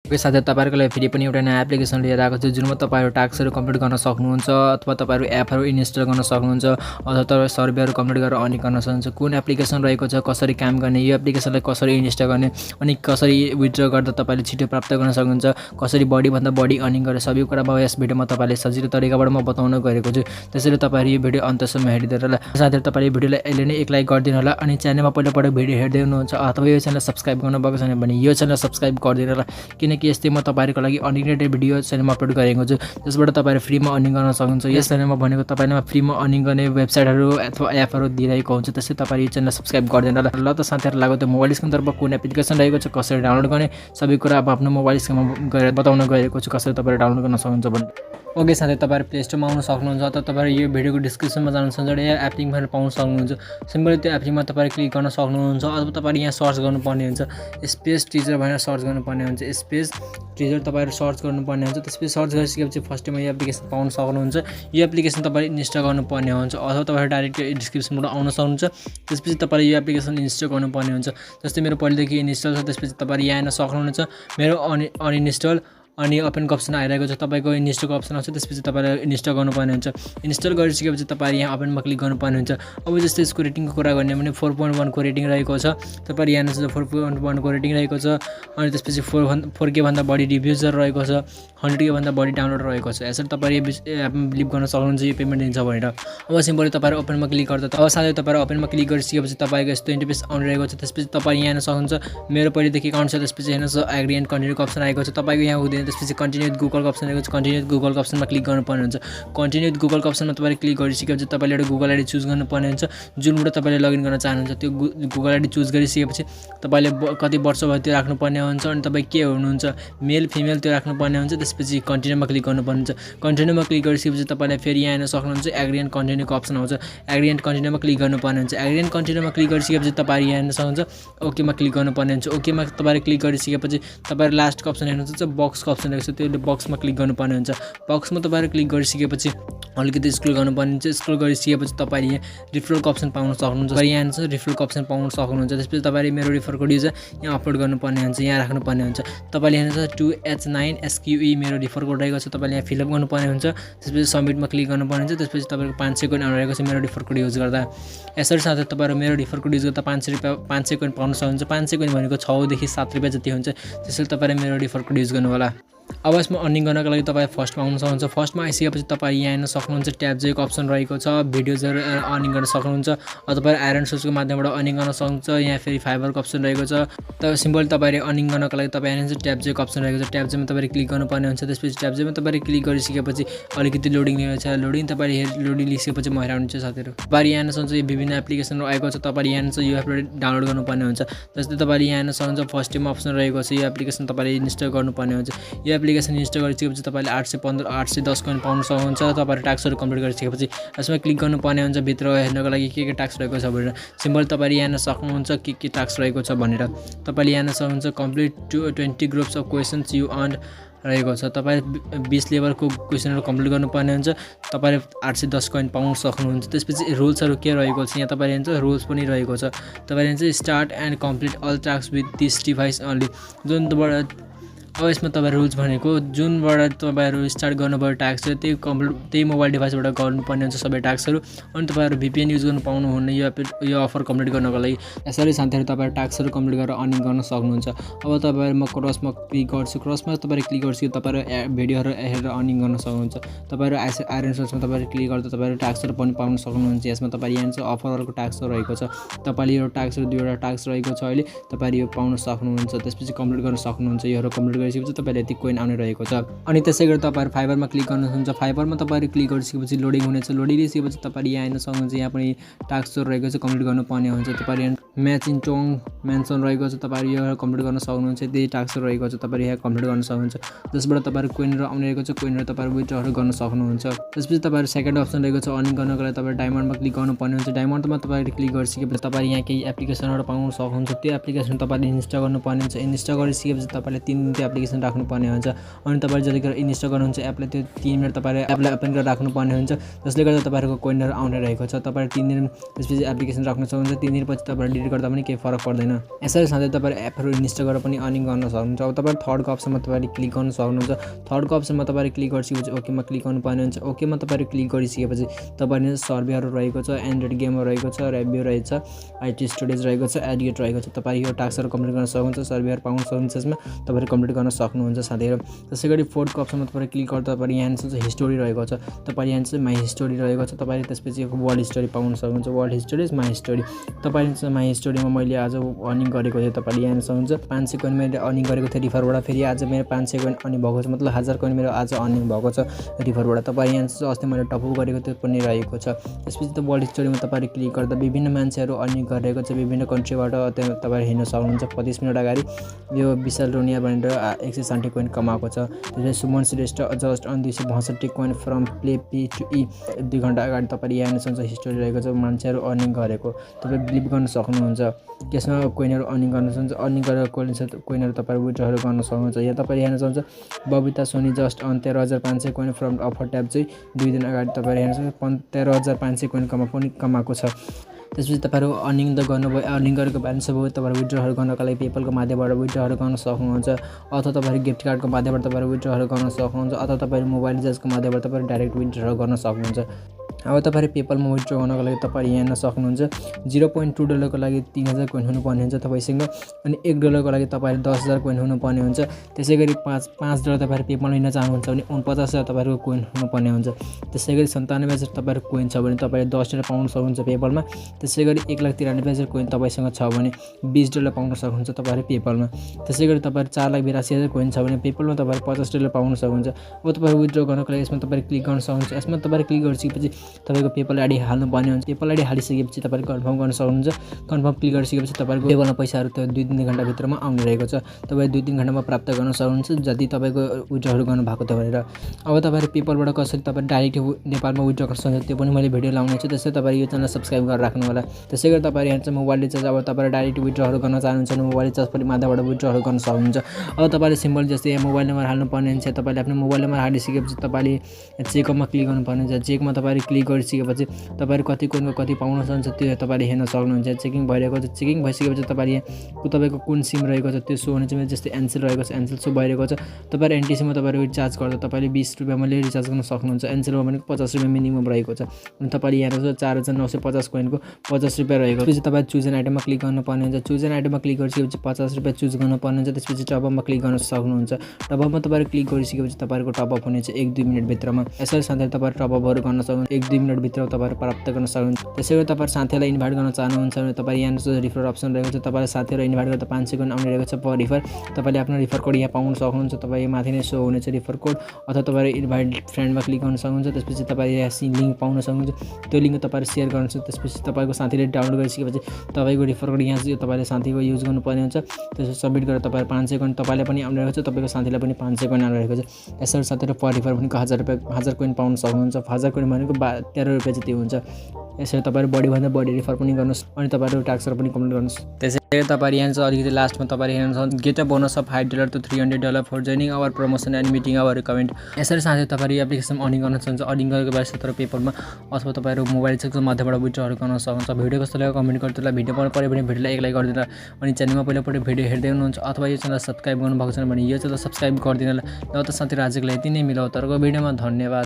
Okay साथै तपाईहरुको लागि फेरि पनि एउटा नयाँ एप्लिकेसन लिएर आएको छु जुनमा तपाईहरु टास्कहरु कम्प्लिट गर्न सक्नुहुन्छ अथवा तपाईहरु एपहरु इन्स्टल गर्न सक्नुहुन्छ अथवा तपाईहरु सर्भेहरु कम्प्लिट गरेर अर्निङ गर्न सक्नुहुन्छ। कुन एप्लिकेसन रहेको छ, कसरी काम गर्ने, यो एप्लिकेसनलाई कसरी इन्स्टल गर्ने अनि कसरी विथड्र गर्दा तपाईले छिटो प्राप्त गर्न सक्नुहुन्छ, कसरी बढी भन्दा बढी अर्निङ गर्ने सबै कुरा म यस भिडियोमा तपाईले सजिलो तरिकाबाट म बताउन गएको छु। त्यसैले तपाईहरु यो भिडियो अन्तसम्म हेरिदिनु होला। साथै तपाईले भिडियोलाई अहिले नै एक लाइक गरिदिनु होला अनि च्यानलमा पहिलोपटक भिडियो हेर्दै हुनुहुन्छ अथवा यो च्यानल सब्स्क्राइब गर्नुभएको छैन भने यो च्यानल सब्स्क्राइब गरिदिनु होला किनकि यस्तै म तपाईहरुको लागि अर्निङ रिलेटेड भिडियो च्यानलमा अपलोड गरेको छु जसबाट तपाईहरु फ्रीमा अर्निङ गर्न सक्नुहुन्छ। यस च्यानलमा भनेको तपाईलाई फ्रीमा अर्निङ गर्ने वेबसाइटहरु अथवा एपहरु दिइरहेको हुन्छ। त्यसै तपाईहरु यो च्यानल सब्स्क्राइब गरिदिनु होला। ल त साथीहरु लागौ त मोबाइल स्क्रिनतर्फ कुन एप्लिकेसन रहेको छ, कसरी डाउनलोड गर्ने सबै कुरा अब आफ्नो मोबाइल स्क्रिनमा गएर बताउन गएको छु कसरी तपाईहरु डाउनलोड गर्न सक्नुहुन्छ भन्ने। ओके साथै तपाईहरु प्ले स्टोरमा आउन सक्नुहुन्छ अथवा तपाईहरु यो भिडियोको डिस्क्रिप्सनमा जान सक्नुहुन्छ यहाँ एप लिंक पाउन सक्नुहुन्छ। सिम्पली त्यो एप लिंकमा तपाईहरु क्लिक गर्न सक्नुहुन्छ अथवा तपाईहरु यहाँ सर्च गर्नुपर्ने हुन्छ स्पेस टिचर भनेर सर्च गर्नुपर्ने हुन्छ। स्पेस टिचर तपाईहरु सर्च गर्नुपर्ने हुन्छ। त्यसपछि सर्च गरिसकेपछि फर्स्टमा यो एप्लिकेसन पाउन सक्नुहुन्छ। यो एप्लिकेसन तपाईहरु इन्स्टल गर्नुपर्ने हुन्छ अथवा तपाईहरु डाइरेक्ट डिस्क्रिप्सनबाट आउन सक्नुहुन्छ। त्यसपछि तपाईहरु यो एप्लिकेसन इन्स्टल गर्नुपर्ने हुन्छ। जस्तै मेरो पहिलेदेखि इन्स्टल छ। त्यसपछि तपाईहरु यहाँ हेर्न सक्नुहुन्छ मेरो अनइन्स्टल अनि ओपनको अप्सन आइरहेको छ। तपाईको इन्स्टलको अप्सन आउँछ। त्यसपछि तपाईले इन्स्टल गर्नुपर्ने हुन्छ। इन्स्टल गरिसकेपछि तपाईहरु यहाँ ओपनमा क्लिक गर्नुपर्ने हुन्छ। अब जस्तै यसको रेटिङको कुरा गर्ने भने 4.1 को रेटिङ रहेको छ। तपाईहरु यहाँ हेर्नुहुन्छ 4.1 को रेटिङ रहेको छ अनि त्यसपछि 4K भन्दा बढी रिभ्युजहरु रहेको छ, 100K भन्दा बढी डाउनलोड रहेको छ। यसरी तपाईहरु एपमा बिलिभ गर्न सक्नुहुन्छ यो पेमेन्ट दिन्छ भनेर। अब सिम्पली तपाईहरु ओपनमा क्लिक गर्दा अब साथै तपाईहरु ओपनमा क्लिक गरिसकेपछि तपाईको यस्तो इन्टरफेस आउन रहेको छ। त्यसपछि तपाईहरु यहाँ हेर्न सक्नुहुन्छ मेरो पहिलेदेखि एकाउन्ट छ। त्यसपछि हेर्नुस् एग्री एन्ड कन्टिन्यूको अप्सन आएको छ। तपाईको यहाँ हुँदैन। त्यसपछि कन्टिन्यू विथ गुगलको अप्सन आएको छ। कन्टिन्यू विथ गुगलको अप्सनमा क्लिक गर्नुपर्ने हुन्छ। कन्टिन्यू विथ गुगलको अप्सनमा तपाईले क्लिक गरिसकेपछि तपाईले एउटा गुगल आइडी चुज गर्नुपर्ने हुन्छ जुनबाट तपाईले लगइन गर्न चाहनुहुन्छ। त्यो गुगल आइडी चुज गरिसकेपछि तपाईले कति वर्ष भयो त्यो राख्नुपर्ने हुन्छ अनि तपाई के हुनुहुन्छ मेल फिमेल त्यो राख्नुपर्ने हुन्छ। त्यसपछि कन्टिन्यूमा क्लिक गर्नुपर्ने हुन्छ। कन्टिन्यूमा क्लिक गरिसकेपछि तपाईले फेरि यहाँ हेर्न सक्नुहुन्छ एग्री एन्ड कन्टिन्यूको अप्सन आउँछ। एग्री एन्ड कन्टिन्यूमा क्लिक गर्नुपर्ने हुन्छ। एग्री एन्ड कन्टिन्यूमा क्लिक गरिसकेपछि तपाईहरु यहाँ हेर्न सक्नुहुन्छ ओकेमा क्लिक गर्नुपर्ने हुन्छ। ओकेमा तपाईले क्लिक गरिसकेपछि तपाईहरु लास्टको अप्सन हेर्नुहुन्छ बक्सको अप्सन रहेको छ। त्यो बक्समा क्लिक गर्नुपर्ने हुन्छ। बक्समा तपाईहरु क्लिक गरिसकेपछि अलिकति स्क्रल गर्नुपर्ने हुन्छ। स्क्रल गरिसकेपछि तपाईले यहाँ रिफरलको अप्सन पाउन सक्नुहुन्छ। यहाँ हेर्नुस् रिफरलको अप्सन पाउन सक्नुहुन्छ। त्यसपछि तपाईले मेरो रिफर कोड युजर यहाँ अपलोड गर्नुपर्ने हुन्छ, यहाँ राख्नुपर्ने हुन्छ। तपाईले हेर्नुस् 2H9SQE मेरो रिफर कोड रहेको छ। तपाईले यहाँ फिलअप गर्नुपर्ने हुन्छ। त्यसपछि सबमिटमा क्लिक गर्नुपर्ने हुन्छ। त्यसपछि तपाईको 500 कोइन आइरहेको छ मेरो रिफर कोड युज गर्दा। यसरी साथै तपाईहरु मेरो रिफर कोड युज गर्दा 500 कोइन पाउन सक्नुहुन्छ। 500 कोइन भनेको 6 देखि 7 रुपैयाँ जति हुन्छ। त्यसैले तपाईले मेरो रिफर कोड युज गर्नु होला। अब यसमा अर्निङ गर्नको लागि तपाईं फर्स्टमा आउन सक्नुहुन्छ। फर्स्टमा आइसकेपछि तपाईं यहाँ हेर्न सक्नुहुन्छ ट्याब्जेको अप्सन रहेको छ। भिडियोजहरु अर्निङ गर्न सक्नुहुन्छ अथवा आइरन सोर्सको माध्यमबाट अर्निङ गर्न सक्नुहुन्छ। यहाँ फेरि फाइबरको अप्सन रहेको छ। त सिम्पल तपाईले अर्निङ गर्नको लागि तपाईं हेर्नुहुन्छ ट्याब्जेको अप्सन रहेको छ। ट्याब्जेमा तपाईले क्लिक गर्नुपर्ने हुन्छ। त्यसपछि ट्याब्जेमा तपाईले क्लिक गरिसकेपछि अलिकति लोडिङ लिन्छ। लोडिङ तपाईले लोडिङ लिइसकेपछि म हेराउनु छ साथीहरु। तपाईले यहाँ हेर्न सक्नुहुन्छ यो विभिन्न एप्लिकेसनहरु आएको छ। तपाईले यहाँ हेर्न सक्नुहुन्छ यो एप्लिकेसन डाउनलोड गर्नुपर्ने हुन्छ। जस्तै तपाईले यहाँ हेर्न सक्नुहुन्छ फर्स्टमा अप्सन रहेको छ। यो एप्लिकेसन तपाईले इन्स्टल गर्नुपर्ने हुन्छ। यो एप्लिकेसन इन्स्टल गरिसकेपछि तपाईले 810 कोइन पाउन सक्नुहुन्छ। तपाईहरु टास्कहरु कम्प्लिट गरिसकेपछि यसमा क्लिक गर्नुपर्ने हुन्छ भित्र हेर्नको लागि के टास्क रहेको छ भनेर। सिम्पल तपाईले यहाँ हेर्न सक्नुहुन्छ के टास्क रहेको छ भनेर। तपाईले यहाँ हेर्न सक्नुहुन्छ complete 20 groups of questions you earn रहेको छ। तपाईले 20 लेभलको क्वेशनहरु कम्प्लिट गर्नुपर्ने हुन्छ। तपाईले 810 कोइन पाउन सक्नुहुन्छ। त्यसपछि रुल्सहरु के रहेको छ यहाँ तपाईले हेर्नुहुन्छ रुल्स पनि रहेको छ। तपाईले हेर्नुहुन्छ start and complete all task with this device only. जुनबाट अब यसमा तपाईहरु रुल्स भनेको जुनबाट तपाईहरु स्टार्ट गर्नुभयो टास्क छ त्यही मोबाइल डिभाइसबाट गर्नुपर्ने हुन्छ सबै टास्कहरु अनि तपाईहरु VPN युज गर्न पाउनुहुन्न यो अफर कम्प्लिट गर्नको लागि। यसरी साथीहरु तपाईहरु टास्कहरु कम्प्लिट गरेर अर्निङ गर्न सक्नुहुन्छ। अब तपाईहरु म क्रसमा क्लिक गर्छु। क्रसमा तपाईहरु क्लिक गरिसके तपाईहरु भिडियोहरु हेरेर अर्निङ गर्न सक्नुहुन्छ। तपाईहरु आइरन सोर्समा तपाईहरु क्लिक गर्दा तपाईहरु टास्कहरु पनि पाउन सक्नुहुन्छ। यसमा तपाईहरु यहाँ अफरहरुको टास्क रहेको छ। तपाईले यो टास्कहरु दुईवटा टास्क रहेको छ। अहिले तपाईहरु यो पाउन सक्नुहुन्छ। त्यसपछि कम्प्लिट गर्न सक्नुहुन्छ। योहरु कम्प्लिट गरिसकेपछि तपाईले यति कोइन आउने रहेको छ। अनि त्यसैगरी तपाईहरु फाइबरमा क्लिक गर्नुहुन्छ। फाइबरमा तपाईहरु क्लिक गरिसकेपछि लोडिङ हुनेछ। लोडिङ लिइसकेपछि तपाईले यहाँ हेर्न सक्नुहुन्छ यहाँ पनि टास्कहरु रहेको छ कम्प्लिट गर्नुपर्ने हुन्छ। तपाईले म्याच इन टोङ मेन्सन रहेको छ। तपाईहरु यो कम्प्लिट गर्न सक्नुहुन्छ। त्यही टास्कहरु रहेको छ तपाईले यहाँ कम्प्लिट गर्न सक्नुहुन्छ। जसबाट तपाईहरु कोइनहरु आउने रहेको छ। कोइनहरु तपाईहरु विथड्र गर्न सक्नुहुन्छ। त्यसपछि तपाईहरु सेकेन्ड अप्सन रहेको छ अर्निङ गर्नको लागि तपाईहरु डायमन्डमा क्लिक गर्नुपर्ने हुन्छ। डायमन्डमा तपाईले क्लिक गरिसकेपछि तपाईले यहाँ केही एप्लिकेसनहरु पाउन सक्नुहुन्छ। त्यो एप्लिकेसन तपाईले इन्स्टल गर्नुपर्ने हुन्छ। इन्स्टल गरिसकेपछि तपाईले 3 दिन त्यो एप्लिकेसन राख्नुपर्ने हुन्छ। अनि तपाईले जतिखेर इन्स्टल गर्नुहुन्छ एपलाई त्यो 3 मिनेट तपाईले एपलाई ओपन गरेर राख्नुपर्ने हुन्छ, जसले गर्दा तपाईहरुको कोइनहरु आउने रहेको छ। तपाईले 3 दिन त्यसपछि एप्लिकेसन राख्न सक्नुहुन्छ। 3 दिनपछि तपाईले डिलिट गर्दा पनि केही फरक पर्दैन। यसरी साथै तपाईले एपहरु इन्स्टल गरेर पनि अर्निङ गर्न सक्नुहुन्छ। अब तपाईले थर्डको अप्सनमा तपाईले क्लिक गर्न सक्नुहुन्छ। थर्डको अप्सनमा तपाईले क्लिक गरिसकेपछि ओकेमा क्लिक गर्नुपर्ने हुन्छ। ओकेमा तपाईले क्लिक गरिसकेपछि तपाईले सर्भेहरु रहेको छ, एन्ड्रोइड गेमहरु रहेको छ, रिभ्यू रहेछ, आईटी स्टोरेज रहेको छ, एडिट रहेको छ। तपाईले यो टास्कहरु कम्प्लिट गर्न सक्नुहुन्छ। सर्भेहरु पाउन सक्नुहुन्छ, यसमा तपाईले कम्प्लिट गर्न सक्नुहुन्छ साथीहरु। त्यसैगरी फोर्थको अप्सनमा तपाईले क्लिक गर्दा तपाईले यहाँ चाहिँ हिस्टोरी रहेको छ। तपाईले यहाँ चाहिँ माई हिस्टोरी रहेको छ। तपाईले त्यसपछि वर्ल्ड हिस्टोरी पाउन सक्नुहुन्छ। World history my history. तपाईले चाहिँ माई हिस्टोरीमा मैले आज अर्निङ गरेको थिएँ, तपाईले यहाँ सक्नुहुन्छ। 500 कोइन मैले अर्निङ गरेको थिएँ रिफरबाट। फेरि आज मेरो 500 कोइन अर्निङ भएको छ, मतलब 1000 कोइन मेरो आज अर्निङ भएको छ रिफरबाट। तपाईले यहाँ चाहिँ अस्ति मैले टपअप गरेको त्यो पनि रहेको छ। त्यसपछि त वर्ल्ड हिस्टोरीमा तपाईले क्लिक गर्दा विभिन्न मान्छेहरु अर्निङ गरेको छ विभिन्न कन्ट्रीबाट। त्यहाँ तपाईले हेर्न सक्नुहुन्छ। 25 मिनेट अगाडि यो विशाल रोनिया भनेर 160 कोइन कमाएको छ। त्यसपछि Suman Shrestha just won 262 coin from play P two E 2 घण्टा अगाडि तपाईले यहाँ हेर्न सक्नुहुन्छ हिस्टोरी रहेको छ मान्छेहरु अर्निङ गरेको। तपाईले बिलिभ गर्न सक्नुहुन्छ। त्यसमा कोइनहरु अर्निङ गर्न सक्नुहुन्छ। अर्निङ गरेर कोइनहरु तपाईले विथड्रल गर्न सक्नुहुन्छ। यहाँ तपाईले हेर्न सक्नुहुन्छ Babita Soni just on 13500 coin from offer tab चाहिँ 2 दिन अगाडि तपाईले हेर्न सक्नुहुन्छ 13500 कोइन कमाएको छ। त्यसपछि तपाईहरु अर्निङ त गर्नुभयो, अर्निङ गरेको ब्यालेन्स भयो, तपाईहरु विथड्रल गर्नका लागि पेपलको माध्यमबाट विथड्रल गर्न सक्नुहुन्छ, अथवा तपाईहरु गिफ्ट कार्डको माध्यमबाट तपाईहरु विथड्रल गर्न सक्नुहुन्छ, अथवा तपाईहरु मोबाइल रिचार्जको माध्यमबाट तपाईहरु डाइरेक्ट विथड्रल गर्न सक्नुहुन्छ। अब तपाईहरु पेपलमा विथड्रल गर्नको लागि तपाईहरु यहाँ हेर्न सक्नुहुन्छ $0.2 को लागि 3000 कोइन हुनुपर्ने हुन्छ तपाईसँग। अनि $1 को लागि तपाईहरु 10000 कोइन हुनुपर्ने हुन्छ। त्यसैगरी $5 तपाईहरु पेपलमा लिन चाहनुहुन्छ भने 49000 तपाईहरुको कोइन हुनुपर्ने हुन्छ। त्यसैगरी 97000 तपाईहरुको कोइन छ भने तपाईले $10 पाउन सक्नुहुन्छ पेपलमा। त्यसैगरी 1,93,000 कोइन तपाईसँग छ भने $20 पाउन सक्नुहुन्छ तपाईहरु पेपलमा। त्यसैगरी तपाईहरु 4,82,000 कोइन छ भने पेपलमा तपाईहरु $50 पाउन सक्नुहुन्छ। अब तपाईहरु विथड्रल गर्नको लागि यसमा तपाईले क्लिक गर्न सक्नुहुन्छ। यसमा तपाईले क्लिक गरिसकेपछि तपाईको पेपल आईडी हाल्नुपर्ने हुन्छ। पेपल आईडी हालिसकेपछि तपाईले कन्फर्म गर्न सक्नुहुन्छ। कन्फर्म क्लिक गरिसकेपछि तपाईको पेपलमा पैसाहरु त्यो 2-3 घण्टा भित्रमा आउने रहेको छ। तपाईले 2-3 घण्टामा प्राप्त गर्न सक्नुहुन्छ जति तपाईको विथड्रल गर्नु भएको थियो भनेर। अब तपाईहरु पेपलबाट कसरी तपाईले डाइरेक्ट नेपालमा विथड्रल गर्न सक्नुहुन्छ त्यो पनि मैले भिडियो लाउने छु। त्यसै तपाईले यो च्यानल सब्स्क्राइब गरेर राख्नु होला। त्यसैगरी तपाईहरु यहाँ चाहिँ मोबाइल रिचार्ज अब तपाईले डाइरेक्ट विथड्रल गर्न चाहनुहुन्छ भने मोबाइल रिचार्ज पनि माध्यमबाट विथड्रल गर्न सक्नुहुन्छ। अब तपाईले सिम्बल जस्तै यहाँ मोबाइल नम्बर हाल्नुपर्ने हुन्छ। तपाईले आफ्नो मोबाइल नम्बर हालिसकेपछि तपाईले चेकमा क्लिक गर्नुपर्ने हुन्छ। चेकमा तपाईले क्लिक गरिसकेपछि तपाईहरु कति कोइनको कति पाउन सक्नुहुन्छ त्यो तपाईले हेर्न सक्नुहुन्छ। चेकिङ भइरहेको छ। चेकिङ भइसकेपछि तपाईले यहाँ तपाईको कुन सिम रहेको छ त्यो सो हुने चाहिँ जस्तै एनसेल रहेको छ, एनसेल सो भइरहेको छ। तपाईहरु एनटीसीमा तपाईहरु रिचार्ज गर्दा तपाईले ₹20 मा रिचार्ज गर्न सक्नुहुन्छ। एनसेलमा भनेको ₹50 मिनिमम रहेको छ। अनि तपाईले यहाँ 4950 कोइनको ₹50 रहेको। त्यसपछि तपाईले चुज एन आइटममा क्लिक गर्नुपर्ने हुन्छ। चुज एन आइटममा क्लिक गरिसकेपछि ₹50 चुज गर्नुपर्ने हुन्छ। त्यसपछि टपअपमा क्लिक गर्न सक्नुहुन्छ। टपअपमा तपाईले क्लिक गरिसकेपछि तपाईहरुको टपअप हुनेछ 1-2 मिनेट भित्रमा। यसरी साथै तपाईहरु टपअपहरु गर्न सक्नुहुन्छ। 1-2 मिनेट भित्र तपाईहरु प्राप्त गर्न सक्नुहुन्छ। त्यसैगरी तपाईहरु साथीहरुलाई इन्भाइट गर्न चाहनुहुन्छ भने तपाईले यहाँ रिफर अप्सन रहेको छ। तपाईले साथीहरुलाई इन्भाइट गर्दा 500 कोइन आउने रहेको छ पर रिफर। तपाईले आफ्नो रिफर कोड यहाँ पाउन सक्नुहुन्छ। तपाई माथि नै सो हुनेछ रिफर कोड, अथवा तपाईले इन्भाइट फ्रेन्डमा क्लिक गर्न सक्नुहुन्छ। त्यसपछि तपाईले यहाँ लिंक पाउन सक्नुहुन्छ। त्यो लिंक तपाईले शेयर गर्नुहुन्छ। त्यसपछि तपाईको साथीले डाउनलोड गरिसकेपछि तपाईको रिफर कोड यहाँ चाहिँ तपाईले साथीको युज गर्नुपर्ने हुन्छ। त्यसपछि सबमिट गरेर तपाईहरु 500 कोइन तपाईलाई पनि आउने रहेको छ, तपाईको साथीलाई पनि 500 कोइन आउने रहेको छ। यसरी साथीहरु पर रिफर पनि ₹1000 कोइन पाउन सक्नुहुन्छ। 1000 कोइन भनेको ₹13 जति हुन्छ। यसरी तपाईहरु बढीभन्दा बढी रिफर पनि गर्नुस् अनि तपाईहरु टास्कहरु पनि कम्प्लिट गर्नुस्। त्यसैले तपाईहरु यहाँ चाहिँ अलिकति लास्टमा तपाईहरु हेर्न सक्नुहुन्छ get a bonus of $5 to $300 for joining our promotion and meeting our recommend. यसरी साथै तपाईहरु यो एप्लिकेसन अर्निङ गर्न सक्नुहुन्छ। अर्निङ गरेको बेला तपाईहरु पेपलमा अथवा तपाईहरु मोबाइल रिचार्जको माध्यमबाट विथड्रल गर्न सक्नुहुन्छ। भिडियो कस्तो लाग्यो कमेन्ट गरिदिनु। भिडियो मन पर्यो भने भिडियोलाई एक लाइक गरिदिनु। अनि च्यानलमा पहिलोपटक भिडियो हेर्दै हुनुहुन्छ अथवा यो च्यानल सब्स्क्राइब गर्नुभएको छैन भने यो च्यानल सब्स्क्राइब गरिदिनु। ल त साथीहरु आजको लागि यति नै, मिलाउ तरको भिडियोमा। धन्यवाद।